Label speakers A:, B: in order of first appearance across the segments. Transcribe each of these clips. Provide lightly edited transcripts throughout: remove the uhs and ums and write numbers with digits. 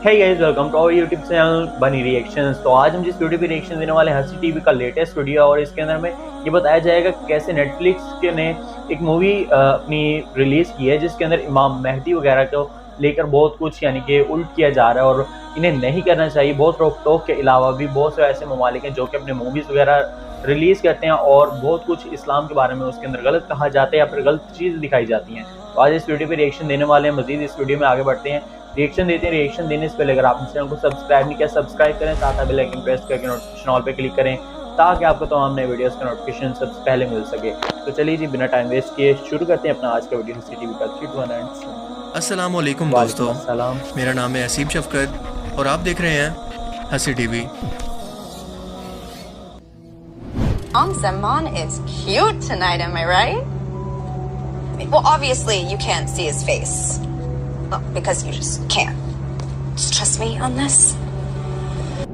A: Hey guys, welcome to our YouTube channel Bunny Reactions. तो आज हम जिस वीडियो पे रिएक्शन देने वाले हैं हंसी टीवी का लेटेस्ट वीडियो, और इसके अंदर में ये बताया जाएगा कैसे नेटफ्लिक्स के ने एक मूवी अपनी रिलीज़ की है जिसके अंदर इमाम मेहदी वगैरह को लेकर बहुत कुछ यानी कि उल्ट किया जा रहा है और इन्हें नहीं करना चाहिए। बहुत रोक टोक के अलावा भी बहुत से ऐसे ममालिक हैं जो कि अपने मूवीज़ वगैरह रिलीज़ करते हैं और बहुत कुछ इस्लाम के बारे में उसके अंदर गलत कहा जाता है या फिर गलत चीज़ दिखाई जाती हैं। तो आज इस वीडियो पे रिएक्शन देने वाले हैं। मजीद इस वीडियो में आगे बढ़ते हैं, रिएक्शन देते हैं। रिएक्शन देने से पहले अगर आप चैनल को सब्सक्राइब नहीं किया, सब्सक्राइब करें, साथ बेल आइकन प्रेस करके नोटिफिकेशन ऑल पे क्लिक करें ताकि आपको तमाम नए वीडियोस का नोटिफिकेशन सबसे पहले मिल सके। तो चलिए जी, बिना टाइम वेस्ट किए शुरू करते हैं अपना आज का वीडियो हंसी टीवी का 3, 2, 1।
B: अस्सलाम वालेकुम दोस्तों, मेरा नाम है असीब शफकत और आप देख रहे हैं हंसी TV.
C: Zaman is cute tonight, am I right? Well, obviously you can't see his face. Well, because you just can't. Just trust me on this.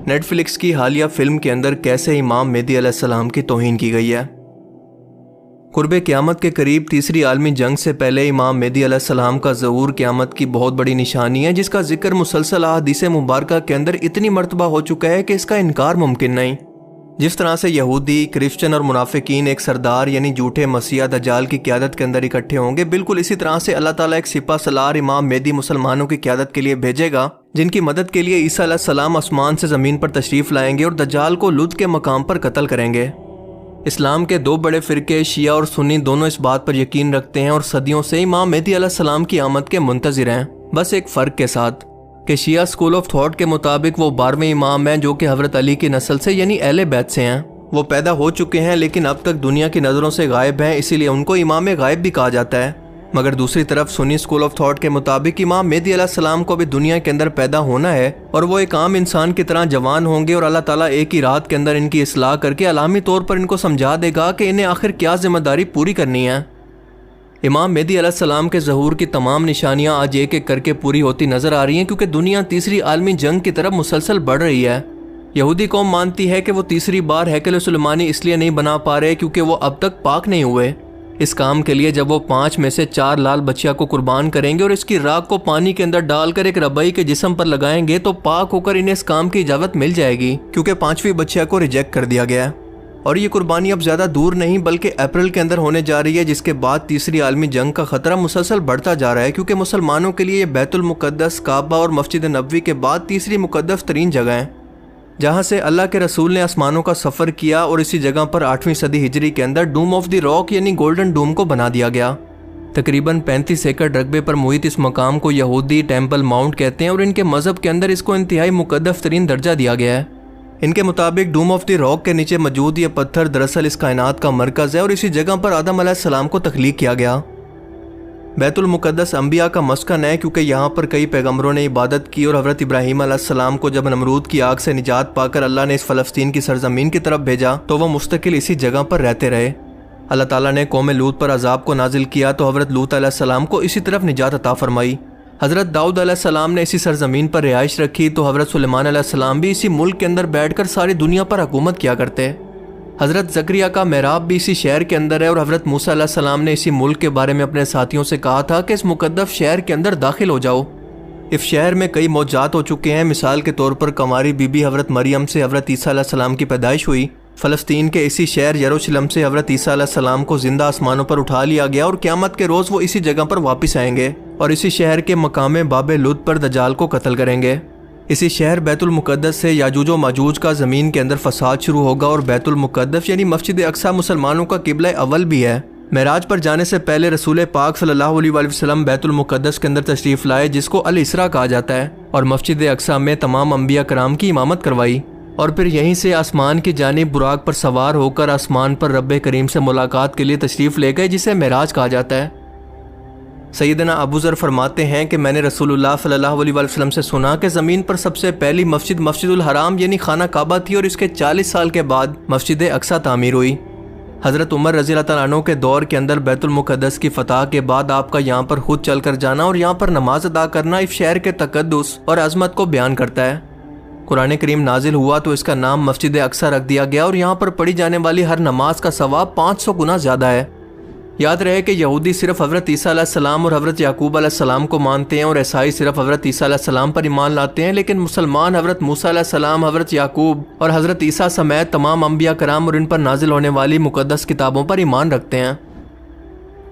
B: Netflix की हालिया फिल्म के अंदर कैसे इमाम मेहदी अलैहिस्सलाम की तौहीन की गई है। कुर्बे क़यामत के करीब तीसरी आलमी जंग से पहले इमाम मेहदी अलैहिस्सलाम का ज़हूर क़यामत की बहुत बड़ी निशानी है, जिसका जिक्र मुसलसल अहादीस मुबारका के अंदर इतनी मरतबा हो चुका है कि इसका इनकार मुमकिन नहीं। जिस तरह से यहूदी, क्रिश्चियन और मुनाफिकीन एक सरदार यानी झूठे मसीहा दज्जाल की क़यादत के अंदर इकट्ठे होंगे, बिल्कुल इसी तरह से अल्लाह ताला एक सिपा सलार इमाम मेहदी मुसलमानों की क़यादत के लिए भेजेगा, जिनकी मदद के लिए ईसा अलैहिस्सलाम आसमान से ज़मीन पर तशरीफ़ लाएंगे और दज्जाल को लुत के मकाम पर कत्ल करेंगे। इस्लाम के दो बड़े फ़िरके शिया और सुन्नी दोनों इस बात पर यकीन रखते हैं और सदियों से इमाम मेहदी अलैहिस्सलाम की आमद के मुंतज़िर हैं, बस एक फ़र्क के साथ कि शिया स्कूल ऑफ थॉट के मुताबिक वो 12वें इमाम हैं जो कि हज़रत अली की नस्ल से यानी अहले बैत से हैं। वो पैदा हो चुके हैं लेकिन अब तक दुनिया की नज़रों से गायब हैं, इसीलिए उनको इमाम गायब भी कहा जाता है। मगर दूसरी तरफ सुन्नी स्कूल ऑफ थॉट के मुताबिक इमाम मेहदी अलैहिस्सलाम को भी दुनिया के अंदर पैदा होना है और वो एक आम इंसान की तरह जवान होंगे और अल्लाह ताला एक ही रात के अंदर इनकी इस्लाह करके अलामी तौर पर इनको समझा देगा कि इन्हें आखिर क्या जिम्मेदारी पूरी करनी है। इमाम मेहदी अलैहिस्सलाम के ज़हूर की तमाम निशानियाँ आज एक एक करके पूरी होती नज़र आ रही हैं, क्योंकि दुनिया तीसरी आलमी जंग की तरफ मुसलसल बढ़ रही है। यहूदी कौम मानती है कि वो तीसरी बार हैकल सुलेमानी इसलिए नहीं बना पा रहे क्योंकि वो अब तक पाक नहीं हुए। इस काम के लिए जब वो 5 में से 4 लाल बच्चियों को कुर्बान करेंगे और इसकी राख को पानी के अंदर डालकर एक रबई के जिस्म पर लगाएंगे तो पाक होकर इन्हें इस काम की इजाज़त मिल जाएगी, क्योंकि 5वीं बच्चिया को रिजेक्ट कर दिया गया है। और ये कुर्बानी अब ज़्यादा दूर नहीं बल्कि अप्रैल के अंदर होने जा रही है, जिसके बाद तीसरी आलमी जंग का ख़तरा मुसलसल बढ़ता जा रहा है, क्योंकि मुसलमानों के लिए ये बैतुल मुक़द्दस, काबा और मस्जिद नबवी के बाद तीसरी मुक़द्दस तरीन जगह है, जहाँ से अल्लाह के रसूल ने आसमानों का सफ़र किया और इसी जगह पर 8वीं सदी हिजरी के अंदर डूम ऑफ द रॉक यानी गोल्डन डूम को बना दिया गया। तकरीबन 35 एकड़ रकबे पर मुहित इस मकाम को यहूदी टेम्पल माउंट कहते हैं और इनके मज़हब के अंदर इसको इंतहाई मुक़द्दस तरीन दर्जा दिया गया है। इनके मुताबिक डूम ऑफ द रॉक के नीचे मौजूद ये पत्थर दरअसल इस कायनात का मरकज़ है और इसी जगह पर आदम अलैहिस्सलाम को तख्लीक किया गया। बैतुल मुक़द्दस अंबिया का मस्कन है, क्योंकि यहाँ पर कई पैगम्बरों ने इबादत की और हज़रत इब्राहीम अलैहिस्सलाम को जब नमरूद की आग से निजात पाकर अल्लाह ने इस फ़लस्तीन की सरजमीन की तरफ भेजा तो वह मुस्तकिल इसी जगह पर रहते रहे। अल्लाह ताला ने कौम लूत पर अजाब को नाजिल किया तो हज़रत लूत अलैहिस्सलाम को इसी तरफ निजात अता फरमाई। हज़रत दाऊद अलैहिस्सलाम ने इसी सरजमीन पर रिहाइश रखी तो हज़रत सुलेमान अलैहिस्सलाम भी इसी मुल्क के अंदर बैठकर सारी दुनिया पर हुकूमत किया करते। हज़रत ज़करिया का महराब भी इसी शहर के अंदर है और हज़रत मूसा अलैहिस्सलाम ने इसी मुल्क के बारे में अपने साथियों से कहा था कि इस मुक़द्दस शहर के अंदर दाखिल हो जाओ। इस शहर में कई मौजात हो चुके हैं। मिसाल के तौर पर कमारी बीबी हज़रत मरियम से हज़रत ईसा अलैहिस्सलाम की पैदाइश हुई। फ़लस्तीन के इसी शहर यरूशलेम से हज़रत ईसा अलैहिस्सलाम को जिंदा आसमानों पर उठा लिया गया और क़यामत के रोज़ वो इसी जगह पर वापस आएंगे और इसी शहर के मकाम बाबे लुद पर दज्जाल को कत्ल करेंगे। इसी शहर बैतुल मुक़द्दस से याजूज व माजूज का ज़मीन के अंदर फसाद शुरू होगा और बैतुल मुक़द्दस यानी मस्जिद अक्सा मुसलमानों का किबला अव्वल भी है। मेराज पर जाने से पहले रसूल पाक सल्लल्लाहु अलैहि वसल्लम बैतुल मुक़द्दस के अंदर तशरीफ़ लाए, जिसको अल इसरा कहा जाता है, और मस्जिद अक्सा में तमाम अंबिया कराम की इमामत करवाई और फिर यहीं से आसमान की जानिब बुराक पर सवार होकर आसमान पर रब्बे करीम से मुलाकात के लिए तशरीफ़ ले गए, जिसे मेराज कहा जाता है। सैयदना अबू ज़र फरमाते हैं कि मैंने रसूलुल्लाह सल्लल्लाहु अलैहि वसल्लम से सुना कि ज़मीन पर सबसे पहली मस्जिद मस्जिदुल हराम यानी खाना काबा थी और इसके 40 साल के बाद मस्जिद अक्सा तामीर हुई। हज़रत उमर रज़ी अल्लाह तआला अन्हु के दौर के अंदर बैतुल मुक़द्दस की फ़तह के बाद आपका यहाँ पर खुद चल कर जाना और यहाँ पर नमाज अदा करना इस शहर के तक़द्दुस और अज़मत को बयान करता है। कुरान करीम नाजिल हुआ तो इसका नाम मस्जिद अक्सा रख दिया गया और यहाँ पर पढ़ी जाने वाली हर नमाज का सवाब 500 गुना ज़्यादा है। याद रहे कि यहूदी सिर्फ हज़रत ईसा अलैहिस्सलाम और हज़रत याकूब अलैहिस्सलाम को मानते हैं और ईसाई सिर्फ हज़रत ईसा अलैहिस्सलाम पर ईमान लाते हैं, लेकिन मुसलमान हज़रत मूसा अलैहिस्सलाम, हज़रत याकूब और हज़रत ईसा समेत तमाम अंबिया कराम और इन पर नाजिल होने वाली मुकद्दस किताबों पर ईमान रखते हैं।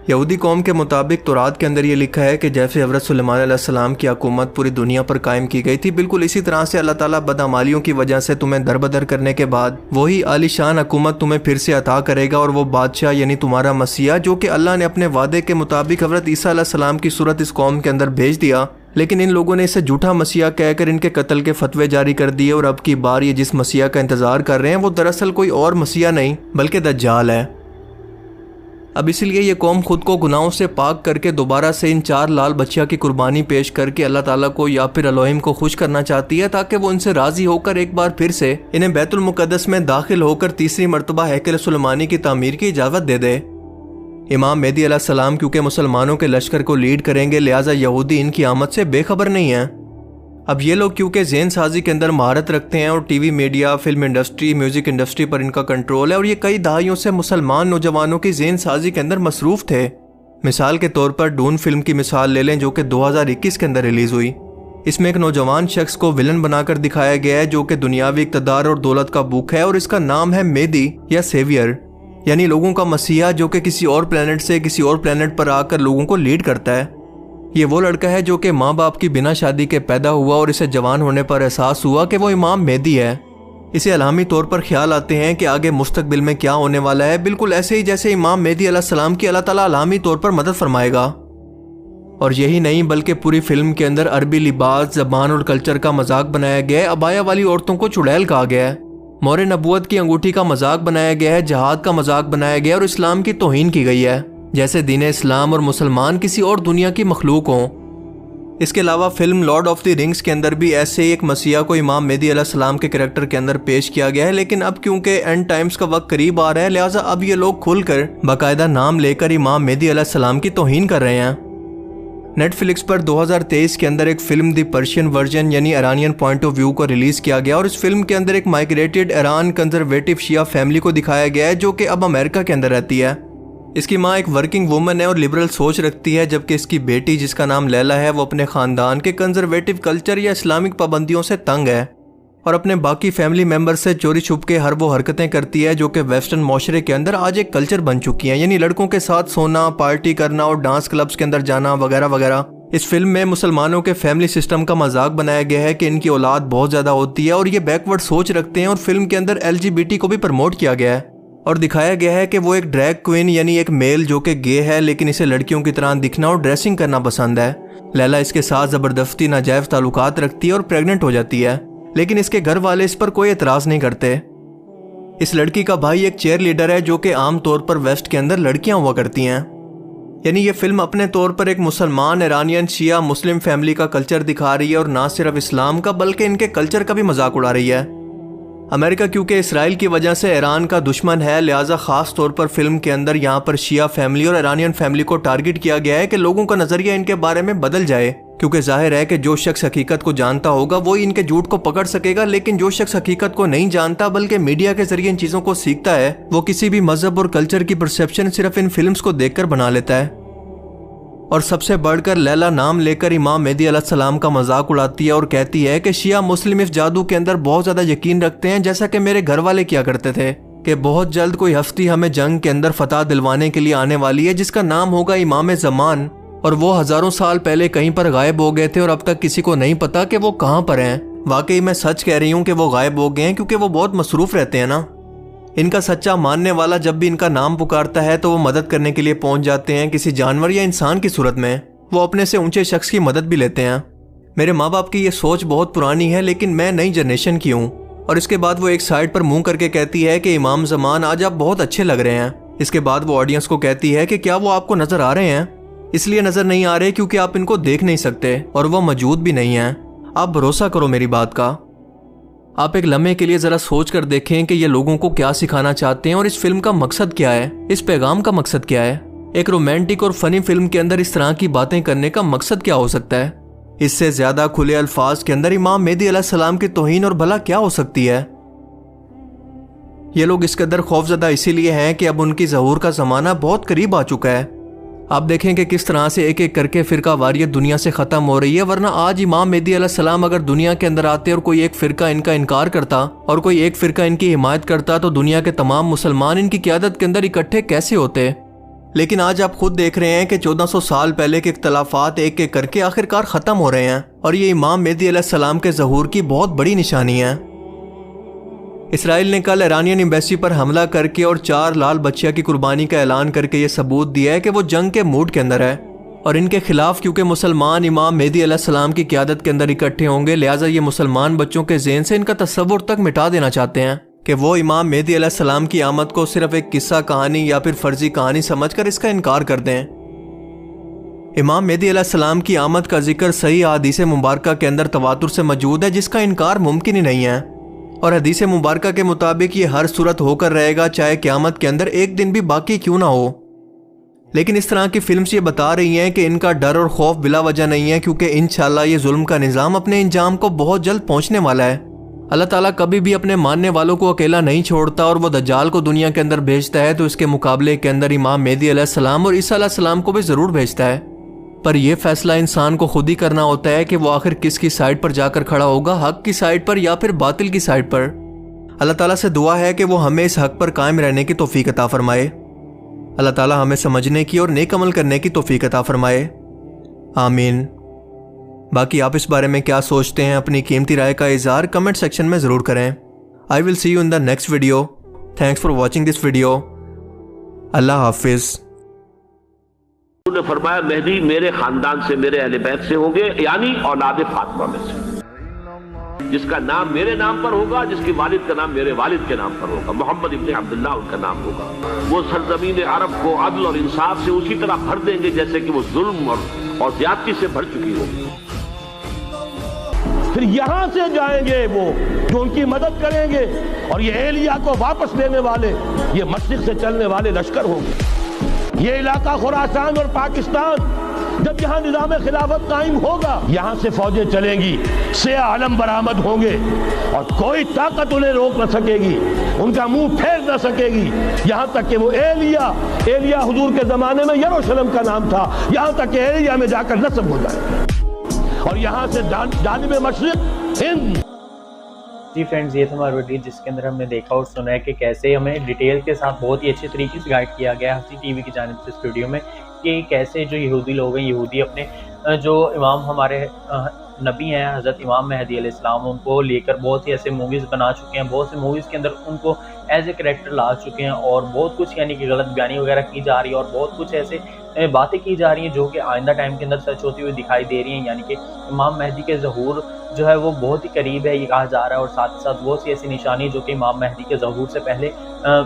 B: यहूदी कौम के मुताबिक तौरात के अंदर ये लिखा है कि जैसे हज़रत सुलेमान अलैहिस्सलाम की हुकूमत पूरी दुनिया पर कायम की गई थी, बिल्कुल इसी तरह से अल्लाह ताला बदअमालियों की वजह से तुम्हें दरबदर करने के बाद वही आलीशान हुकूमत तुम्हें फिर से अता करेगा और वो बादशाह यानी तुम्हारा मसीहा, जो कि अल्लाह ने अपने वादे के मुताबिक हज़रत ईसा अलैहिस्सलाम की सूरत इस कौम के अंदर भेज दिया, लेकिन इन लोगों ने इसे झूठा मसीहा कहकर इनके कत्ल के फतवे जारी कर दिए। और अब की बार ये जिस मसीहा का इंतज़ार कर रहे हैं वो दरअसल कोई और मसीहा नहीं बल्कि दज्जाल है। अब इसलिए ये कौम खुद को गुनाहों से पाक करके दोबारा से इन 4 लाल बच्चियों की कुर्बानी पेश करके अल्लाह ताला को या फिर अलोहिम को खुश करना चाहती है, ताकि वो इनसे राजी होकर एक बार फिर से इन्हें बैतुल मुक़द्दस में दाखिल होकर तीसरी मरतबा हैकल सुलेमानी की तामीर की इजाज़त दे दे। इमाम मेहदी अलैहिस्सलाम क्योंकि मुसलमानों के लश्कर को लीड करेंगे, लिहाजा यहूदी इनकी आमद से बेखबर नहीं है। अब ये लोग क्योंकि ज़हन साजी के अंदर महारत रखते हैं और TV, media, film industry, music industry पर इनका कंट्रोल है और ये कई दहाइयों से मुसलमान नौजवानों की ज़हन साजी के अंदर मसरूफ़ थे। मिसाल के तौर पर डून फिल्म की मिसाल ले लें, जो कि 2021 के अंदर रिलीज़ हुई। इसमें एक नौजवान शख्स को विलन बनाकर दिखाया गया है जो कि दुनियावी इक़्तिदार और दौलत का भूख है और इसका नाम है मेहदी या सेवियर, यानी लोगों का मसीहा, जो कि किसी और प्लेनेट से किसी और प्लेनेट पर आकर लोगों को लीड करता है। ये वो लड़का है जो कि माँ बाप की बिना शादी के पैदा हुआ और इसे जवान होने पर एहसास हुआ कि वो इमाम मेहदी है। इसे अलामी तौर पर ख्याल आते हैं कि आगे मुस्तकबिल में क्या होने वाला है, बिल्कुल ऐसे ही जैसे इमाम मेहदी अलैहिस्सलाम की अल्लाह ताला अलामी तौर पर मदद फरमाएगा। और यही नहीं बल्कि पूरी फिल्म के अंदर अरबी लिबास, ज़बान और कल्चर का मजाक बनाया गया है। अबाया वाली औरतों को चुड़ैल कहा गया है, मोहर नबूवत की अंगूठी का मजाक बनाया गया है, जहाद का मजाक बनाया गया और इस्लाम की तौहीन की गई है, जैसे दीन इस्लाम और मुसलमान किसी और दुनिया की मखलूक हों। इसके अलावा film Lord of the rings के अंदर भी ऐसे ही एक मसीहा को इमाम मेहदी अलैहिस्सलाम के करैक्टर के अंदर पेश किया गया है, लेकिन अब क्योंकि एंड टाइम्स का वक्त करीब आ रहा है, लिहाजा अब ये लोग खुलकर बाकायदा नाम लेकर इमाम मेहदी अलैहिस्सलाम की तौहीन कर रहे हैं। नेटफ्लिक्स पर 2023 के अंदर एक फिल्म द पर्शियन वर्जन यानी ईरानियन पॉइंट ऑफ व्यू को रिलीज़ किया गया और इस फिल्म के अंदर एक माइग्रेटेड ईरान कंजर्वेटिव शिया फैमिली को दिखाया गया है जो कि अब अमेरिका के अंदर रहती है। इसकी माँ एक वर्किंग वुमन है और लिबरल सोच रखती है, जबकि इसकी बेटी जिसका नाम लैला है वो अपने ख़ानदान के कंजर्वेटिव कल्चर या इस्लामिक पाबंदियों से तंग है और अपने बाकी फैमिली मेम्बर से चोरी छुप के हर वो हरकतें करती है जो कि वेस्टर्न माशरे के अंदर आज एक कल्चर बन चुकी हैं, यानी लड़कों के साथ सोना, पार्टी करना और डांस क्लब्स के अंदर जाना वगैरह वगैरह। इस फिल्म में मुसलमानों के फैमिली सिस्टम का मजाक बनाया गया है कि इनकी औलाद बहुत ज़्यादा होती है और ये बैकवर्ड सोच रखते हैं और फिल्म के अंदर LGBT को भी प्रमोट किया गया है और दिखाया गया है कि वो एक ड्रैग क्वीन यानी एक मेल जो कि गे है, लेकिन इसे लड़कियों की तरह दिखना और ड्रेसिंग करना पसंद है। लैला इसके साथ ज़बरदस्ती नाजायज़ ताल्लुकात रखती है और प्रेग्नेंट हो जाती है, लेकिन इसके घर वाले इस पर कोई एतराज़ नहीं करते। इस लड़की का भाई एक चेयर लीडर है जो कि आम तौर पर वेस्ट के अंदर लड़कियां हुआ करती हैं। यानी ये फिल्म अपने तौर पर एक मुसलमान ईरानियन शिया मुस्लिम फैमिली का कल्चर दिखा रही है और ना सिर्फ इस्लाम का बल्कि इनके कल्चर का भी मजाक उड़ा रही है। अमेरिका क्योंकि इसराइल की वजह से ईरान का दुश्मन है, लिहाजा ख़ास तौर पर फिल्म के अंदर यहाँ पर शिया फैमिली और ईरानियन फैमिली को टारगेट किया गया है कि लोगों का नज़रिया इनके बारे में बदल जाए, क्योंकि जाहिर है कि जो शख्स हकीकत को जानता होगा वो ही इनके झूठ को पकड़ सकेगा, लेकिन जो शख्स हकीकत को नहीं जानता बल्कि मीडिया के जरिए इन चीज़ों को सीखता है, वो किसी भी मजहब और कल्चर की परसेप्शन सिर्फ इन फिल्म्स को देखकर बना लेता है। और सबसे बढ़कर लैला नाम लेकर इमाम मेहदी अलैहिस्सलाम का मजाक उड़ाती है और कहती है कि शिया मुस्लिम इस जादू के अंदर बहुत ज़्यादा यकीन रखते हैं, जैसा कि मेरे घर वाले किया करते थे, कि बहुत जल्द कोई हस्ती हमें जंग के अंदर फतह दिलवाने के लिए आने वाली है जिसका नाम होगा इमाम ज़मान, और वो हज़ारों साल पहले कहीं पर गायब हो गए थे और अब तक किसी को नहीं पता कि वो कहाँ पर हैं। वाकई मैं सच कह रही हूँ कि वो गायब हो गए हैं, क्योंकि वो बहुत मसरूफ़ रहते हैं ना। इनका सच्चा मानने वाला जब भी इनका नाम पुकारता है तो वो मदद करने के लिए पहुंच जाते हैं किसी जानवर या इंसान की सूरत में। वो अपने से ऊंचे शख्स की मदद भी लेते हैं। मेरे माँ बाप की ये सोच बहुत पुरानी है, लेकिन मैं नई जनरेशन की हूँ। और इसके बाद वो एक साइड पर मुंह करके कहती है कि इमाम ज़मान आज आप बहुत अच्छे लग रहे हैं। इसके बाद वो ऑडियंस को कहती है कि क्या वो आपको नज़र आ रहे हैं? इसलिए नज़र नहीं आ रहे क्योंकि आप इनको देख नहीं सकते और वो मौजूद भी नहीं हैं। आप भरोसा करो मेरी बात का। आप एक लम्हे के लिए ज़रा सोच कर देखें कि ये लोगों को क्या सिखाना चाहते हैं और इस फिल्म का मकसद क्या है, इस पैगाम का मकसद क्या है। एक रोमांटिक और फनी फिल्म के अंदर इस तरह की बातें करने का मकसद क्या हो सकता है? इससे ज़्यादा खुले अल्फाज के अंदर इमाम मेहदी अलैहिस्सलाम की तौहीन और भला क्या हो सकती है? ये लोग इस कदर खौफजदा इसीलिए हैं कि अब उनकी ज़हूर का ज़माना बहुत करीब आ चुका है। आप देखें कि किस तरह से एक एक करके फ़िरका वारियत दुनिया से ख़त्म हो रही है, वरना आज इमाम मेहदी अलैहिस्सलाम अगर दुनिया के अंदर आते और कोई एक फ़िरका इनका इनकार करता और कोई एक फ़िरका इनकी हिमायत करता तो दुनिया के तमाम मुसलमान इनकी क़यादत के अंदर इकट्ठे कैसे होते। लेकिन आज आप खुद देख रहे हैं कि 1400 साल पहले के इख्तलाफात एक एक करके आखिरकार ख़त्म हो रहे हैं और ये इमाम मेहदी अलैहिस्सलाम के ज़हूर की बहुत बड़ी निशानी है। इसराइल ने कल ईरानियन एम्बेसी पर हमला करके और 4 लाल बच्चियों की कुर्बानी का ऐलान करके ये सबूत दिया है कि वो जंग के मूड के अंदर है और इनके खिलाफ क्योंकि मुसलमान इमाम मेहदी अलैहिस्सलाम की क़यादत के अंदर इकट्ठे होंगे, लिहाजा ये मुसलमान बच्चों के ज़हन से इनका तस्वुर तक मिटा देना चाहते हैं कि वो इमाम मेहदी अलैहिस्सलाम की आमद को सिर्फ एक किस्सा कहानी या फिर फर्जी कहानी समझकर इसका इनकार कर दें। इमाम मेहदी अलैहिस्सलाम की आमद का जिक्र सही हदीस मुबारका के अंदर तवातुर से मौजूद है, जिसका इनकार मुमकिन ही नहीं है और हदीस मुबारका के मुताबिक ये हर सूरत होकर रहेगा, चाहे क़यामत के अंदर एक दिन भी बाकी क्यों ना हो। लेकिन इस तरह की फिल्म्स ये बता रही हैं कि इनका डर और खौफ बिला वजह नहीं है, क्योंकि इंशाअल्लाह ये जुल्म का निज़ाम अपने इंजाम को बहुत जल्द पहुँचने वाला है। अल्लाह ताला कभी भी अपने मानने वालों को अकेला नहीं छोड़ता और वो दज्जाल को दुनिया के अंदर भेजता है तो इसके मुकाबले के अंदर इमाम मेहदी अलैहिस्सलाम और ईसा अलैहिस्सलाम को भी ज़रूर भेजता है। पर यह फैसला इंसान को खुद ही करना होता है कि वो आखिर किसकी साइड पर जाकर खड़ा होगा, हक की साइड पर या फिर बातिल की साइड पर। अल्लाह ताला से दुआ है कि वो हमें इस हक पर कायम रहने की तौफीक अता फरमाए। अल्लाह ताला हमें समझने की और नेक अमल करने की तौफीक अता फरमाए, आमीन। बाकी आप इस बारे में क्या सोचते हैं, अपनी कीमती राय का इज़हार कमेंट सेक्शन में ज़रूर करें। I will see you in the next video. Thanks for watching this video. अल्लाह हाफिज़।
D: उन्होंने फरमाया मेहदी मेरे खानदान से, मेरे अहले बैत से होंगे, यानी औलाद फातिमा में से। जिसका नाम मेरे नाम पर होगा, जिसके वालिद का नाम मेरे वालिद के नाम पर होगा, मोहम्मद इब्न अब्दुल्लाह उनका नाम होगा। वो सरजमीन अरब को अदल और इंसाफ से उसी तरह भर देंगे जैसे कि वो जुल्म और ज्यादती से भर चुकी हो।
E: फिर यहां से जाएंगे वो जो उनकी मदद करेंगे और ये एलिया को वापस लेने वाले, ये मशरिक से चलने वाले लश्कर होंगे। ये इलाका खुरासान और पाकिस्तान जब यहाँ निज़ाम खिलाफत कायम होगा, यहाँ से फौजें चलेंगी, से आलम बरामद होंगे और कोई ताकत उन्हें रोक न सकेगी, उनका मुंह फेर न सकेगी। यहाँ तक कि वो एलिया हुजूर के ज़माने में यरूशलेम का नाम था, यहाँ तक कि एलिया में जाकर नस्ब हो जाए और यहाँ से जानिब मशरिक हिंद।
A: जी फ्रेंड्स, ये था हमारा वीडियो जिसके अंदर हमने देखा और सुना है कि कैसे हमें डिटेल के साथ बहुत ही अच्छे तरीके से गाइड किया गया हसी टीवी की जानिब से इस वीडियो में कि कैसे जो यहूदी लोग हैं, यहूदी अपने जो इमाम हमारे नबी हैं हज़रत इमाम मेहदी अलैहिस्सलाम, उनको लेकर बहुत सी ऐसे मूवीज़ बना चुके हैं, बहुत सी मूवीज़ के अंदर उनको एज ए करेक्टर ला चुके हैं और बहुत कुछ यानी कि गलत बयानी वगैरह की जा रही है और बहुत कुछ ऐसे बातें की जा रही हैं जो कि आइंदा टाइम के अंदर सच होती हुई दिखाई दे रही हैं। यानी कि इमाम मेहदी के ज़हूर जो है वो बहुत ही करीब है ये कहा जा रहा है और साथ ही साथ बहुत सी ऐसी निशानी जो कि इमाम मेहदी के ज़हूर से पहले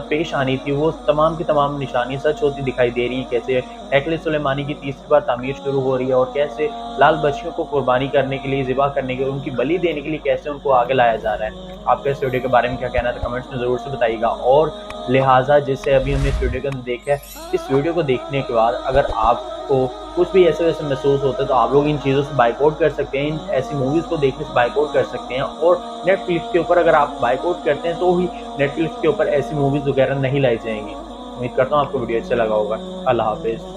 A: पेश आनी थी, वो तमाम की तमाम निशानी सच होती दिखाई दे रही है। कैसे हैकल सुलेमानी की तीसरी बार तामीर शुरू हो रही है और कैसे लाल बच्चियों को कुर्बानी करने के लिए, ज़िबा करने के लिए, उनकी बलि देने के लिए कैसे उनको आगे लाया जा रहा है। आपका इस वीडियो के बारे में क्या कहना है तो कमेंट्स में ज़रूर से बताइएगा। और लिहाजा जैसे अभी हमने इस वीडियो के अंदर देखा है, इस वीडियो को देखने के बाद अगर आपको कुछ भी ऐसे वैसे महसूस होता है तो आप लोग इन चीज़ों से बाइकआउट कर सकते हैं, इन ऐसी मूवीज़ को देखने से बाइकआउट कर सकते हैं। और नेटफ्लिक्स के ऊपर अगर आप बाइकआउट करते हैं तो ही नेटफ्लिक्स के ऊपर ऐसी मूवीज़ वगैरह नहीं लाई जाएंगी। उम्मीद करता हूँ आपको वीडियो अच्छा लगा होगा। अल्लाह हाफिज़।